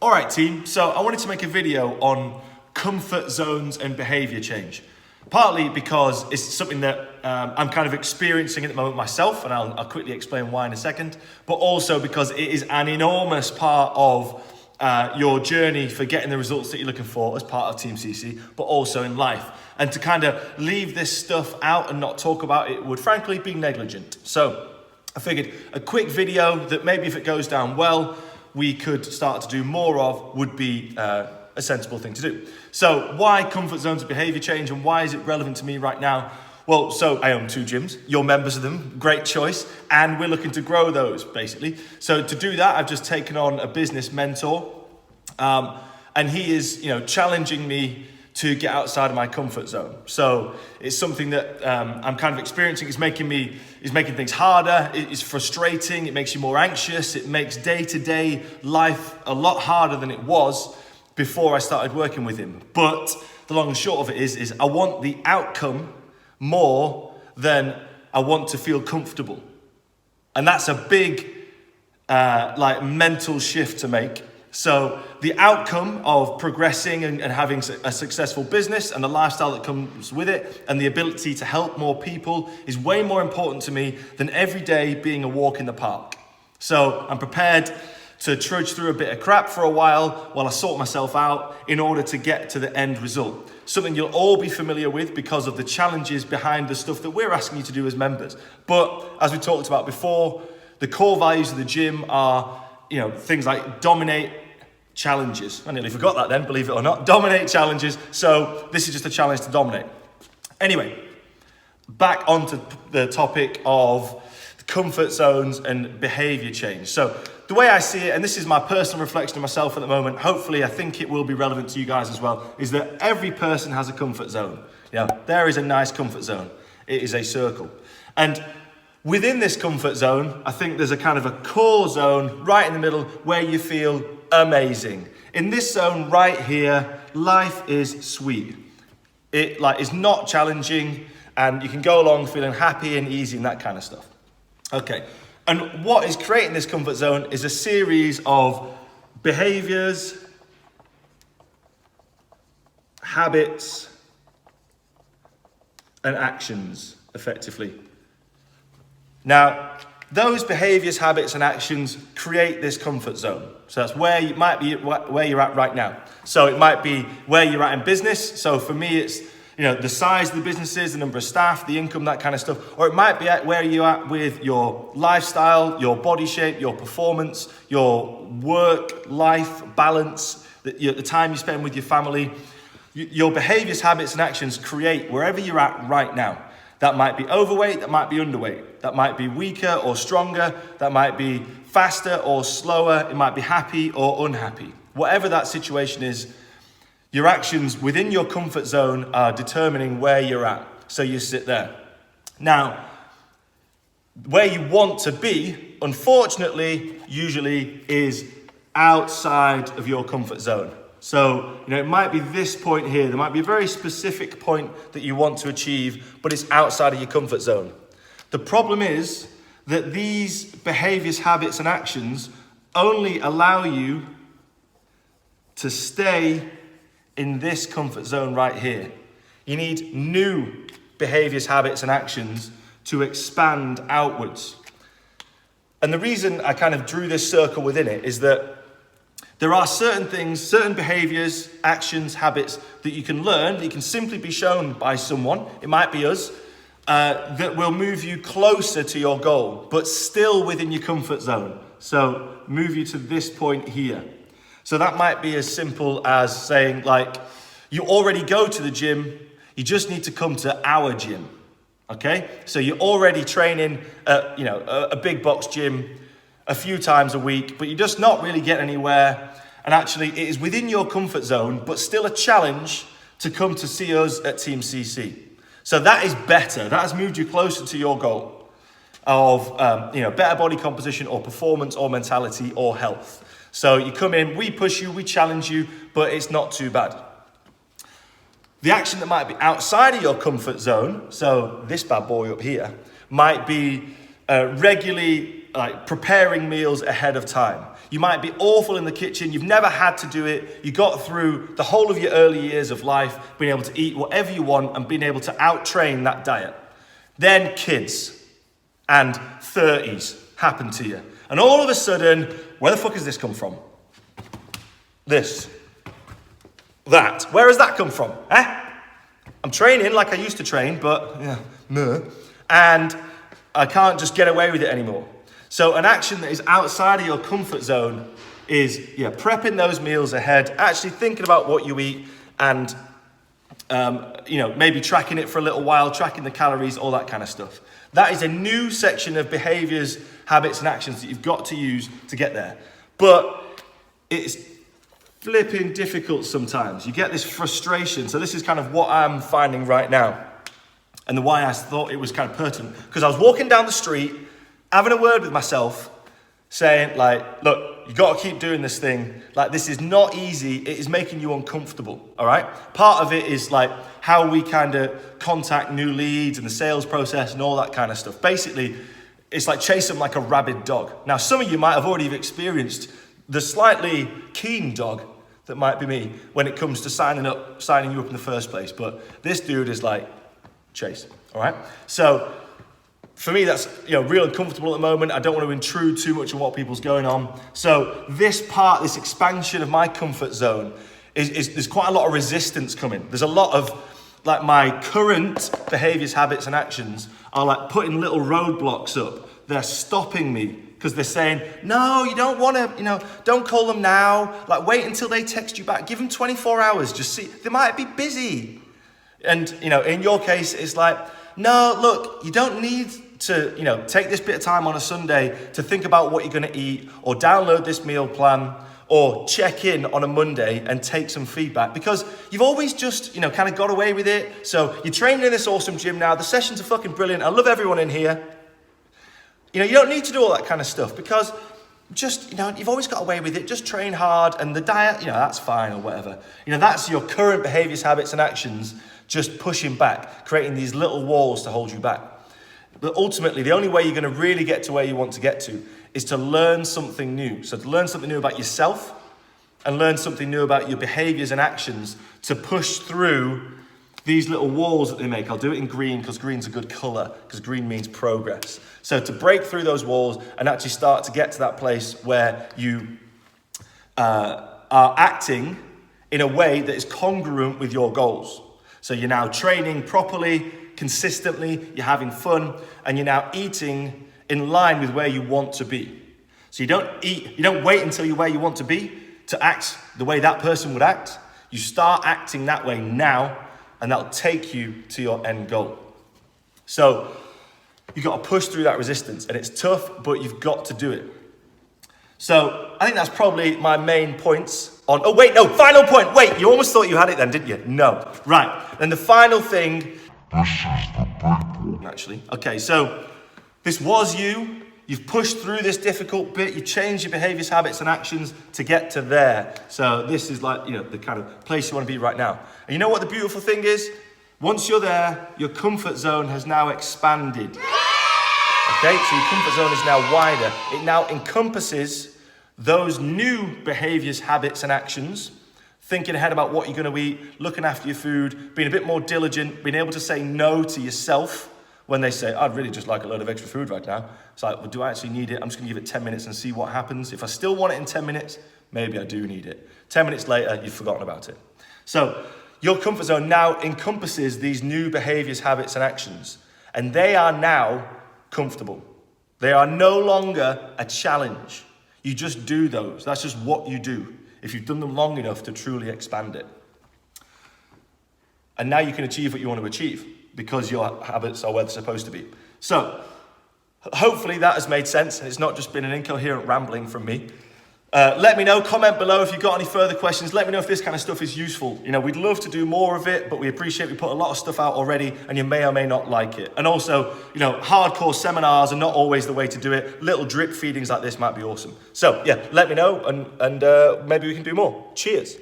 All right, team. So I wanted to make a video on comfort zones and behavior change. Partly because it's something that I'm kind of experiencing at the moment myself, and I'll quickly explain why in a second. But also because it is an enormous part of your journey for getting the results that you're looking for as part of Team CC, but also in life. And to kind of leave this stuff out and not talk about it would frankly be negligent. So I figured a quick video that maybe if it goes down well, we could start to do more of would be a sensible thing to do. So why comfort zones and behavior change, and why is it relevant to me right now? Well, so I own 2 gyms, you're members of them, great choice, and we're looking to grow those basically. So to do that, I've just taken on a business mentor, and he is, challenging me to get outside of my comfort zone. So it's something that I'm kind of experiencing. It's making things harder. It's frustrating. It makes you more anxious. It makes day-to-day life a lot harder than it was before I started working with him. But the long and short of it is I want the outcome more than I want to feel comfortable. And that's a big mental shift to make. So the outcome of progressing and having a successful business and the lifestyle that comes with it and the ability to help more people is way more important to me than every day being a walk in the park. So I'm prepared to trudge through a bit of crap for a while I sort myself out in order to get to the end result. Something you'll all be familiar with because of the challenges behind the stuff that we're asking you to do as members. But as we talked about before, the core values of the gym are, things like dominate challenges. I nearly forgot that then, believe it or not. Dominate challenges. So this is just a challenge to dominate. Anyway, back onto the topic of comfort zones and behavior change. So the way I see it, and this is my personal reflection of myself at the moment, hopefully I think it will be relevant to you guys as well, is that every person has a comfort zone. There is a nice comfort zone. It is a circle. And within this comfort zone, I think there's a kind of a core zone right in the middle where you feel amazing. In this zone right here, life is sweet. It is not challenging, and you can go along feeling happy and easy and that kind of stuff. Okay, and what is creating this comfort zone is a series of behaviors, habits, and actions, effectively. Now, those behaviors, habits, and actions create this comfort zone. So that's where you might be, where you're at right now. So it might be where you're at in business. So for me, it's the size of the businesses, the number of staff, the income, that kind of stuff. Or it might be at where you're at with your lifestyle, your body shape, your performance, your work-life balance, the time you spend with your family. Your behaviors, habits, and actions create wherever you're at right now. That might be overweight, that might be underweight, that might be weaker or stronger, that might be faster or slower, it might be happy or unhappy. Whatever that situation is, your actions within your comfort zone are determining where you're at. So you sit there. Now, where you want to be, unfortunately, usually is outside of your comfort zone. So, it might be this point here. There might be a very specific point that you want to achieve, but it's outside of your comfort zone. The problem is that these behaviors, habits, and actions only allow you to stay in this comfort zone right here. You need new behaviors, habits, and actions to expand outwards. And the reason I kind of drew this circle within it is that there are certain things, certain behaviors, actions, habits that you can learn, that you can simply be shown by someone, it might be us, that will move you closer to your goal, but still within your comfort zone. So move you to this point here. So that might be as simple as saying, you already go to the gym, you just need to come to our gym, okay? So you're already training at, a big box gym a few times a week, but you're just not really getting anywhere. And actually, it is within your comfort zone, but still a challenge to come to see us at Team CC. So that is better. That has moved you closer to your goal of, better body composition or performance or mentality or health. So you come in, we push you, we challenge you, but it's not too bad. The action that might be outside of your comfort zone, so this bad boy up here, might be regularly like preparing meals ahead of time. You might be awful in the kitchen. You've never had to do it. You got through the whole of your early years of life, being able to eat whatever you want and being able to out-train that diet. Then kids and 30s happen to you. And all of a sudden, where the fuck has this come from? This. That. Where has that come from? I'm training like I used to train, but and I can't just get away with it anymore. So an action that is outside of your comfort zone is prepping those meals ahead, actually thinking about what you eat, and maybe tracking it for a little while, tracking the calories, all that kind of stuff. That is a new section of behaviors, habits, and actions that you've got to use to get there. But it's flipping difficult sometimes. You get this frustration. So this is kind of what I'm finding right now, and why I thought it was kind of pertinent. Because I was walking down the street, having a word with myself, saying like, look, you got to keep doing this thing. Like, this is not easy. It is making you uncomfortable, all right? Part of it is like how we kind of contact new leads and the sales process and all that kind of stuff. Basically, it's like chase them like a rabid dog. Now, some of you might have already experienced the slightly keen dog that might be me when it comes to signing you up in the first place. But this dude is like, chase, all right? So for me, that's real uncomfortable at the moment. I don't want to intrude too much on what people's going on. So this part, this expansion of my comfort zone, is there's quite a lot of resistance coming. There's a lot of, like, my current behaviors, habits, and actions are like putting little roadblocks up. They're stopping me because they're saying, no, you don't want to, don't call them now. Like, wait until they text you back. Give them 24 hours. Just see, they might be busy. And, in your case, it's like, no, look, you don't need to, take this bit of time on a Sunday to think about what you're going to eat, or download this meal plan, or check in on a Monday and take some feedback, because you've always just, kind of got away with it. So you're training in this awesome gym now. The sessions are fucking brilliant. I love everyone in here. You don't need to do all that kind of stuff, because just, you've always got away with it. Just train hard, and the diet, that's fine, or whatever. That's your current behaviors, habits, and actions just pushing back, creating these little walls to hold you back. But ultimately, the only way you're going to really get to where you want to get to is to learn something new. So to learn something new about yourself and learn something new about your behaviors and actions to push through these little walls that they make. I'll do it in green because green's a good color, because green means progress. So to break through those walls and actually start to get to that place where you are acting in a way that is congruent with your goals. So you're now training properly, consistently, you're having fun, and you're now eating in line with where you want to be. So you don't wait until you're where you want to be to act the way that person would act. You start acting that way now, and that'll take you to your end goal. So you've got to push through that resistance, and it's tough, but you've got to do it. So I think that's probably my main points on, final point. Wait, you almost thought you had it then, didn't you? No. Right. Then the final thing, this is the big one. Actually. Okay, so this was you. You've pushed through this difficult bit. You've changed your behaviors, habits, and actions to get to there. So this is like, the kind of place you want to be right now. And you know what the beautiful thing is? Once you're there, your comfort zone has now expanded. Okay, so your comfort zone is now wider. It now encompasses those new behaviors, habits, and actions, thinking ahead about what you're going to eat, looking after your food, being a bit more diligent, being able to say no to yourself when they say, I'd really just like a load of extra food right now. It's like, well, do I actually need it? I'm just going to give it 10 minutes and see what happens. If I still want it in 10 minutes, maybe I do need it. 10 minutes later, you've forgotten about it. So your comfort zone now encompasses these new behaviors, habits, and actions, and they are now comfortable. They are no longer a challenge. You just do those. That's just what you do if you've done them long enough to truly expand it. And now you can achieve what you want to achieve because your habits are where they're supposed to be. So hopefully that has made sense and it's not just been an incoherent rambling from me. Let me know, comment below if you've got any further questions. Let me know if this kind of stuff is useful. We'd love to do more of it, but we appreciate we put a lot of stuff out already and you may or may not like it. And also, hardcore seminars are not always the way to do it. Little drip feedings like this might be awesome. So yeah, let me know and maybe we can do more. Cheers.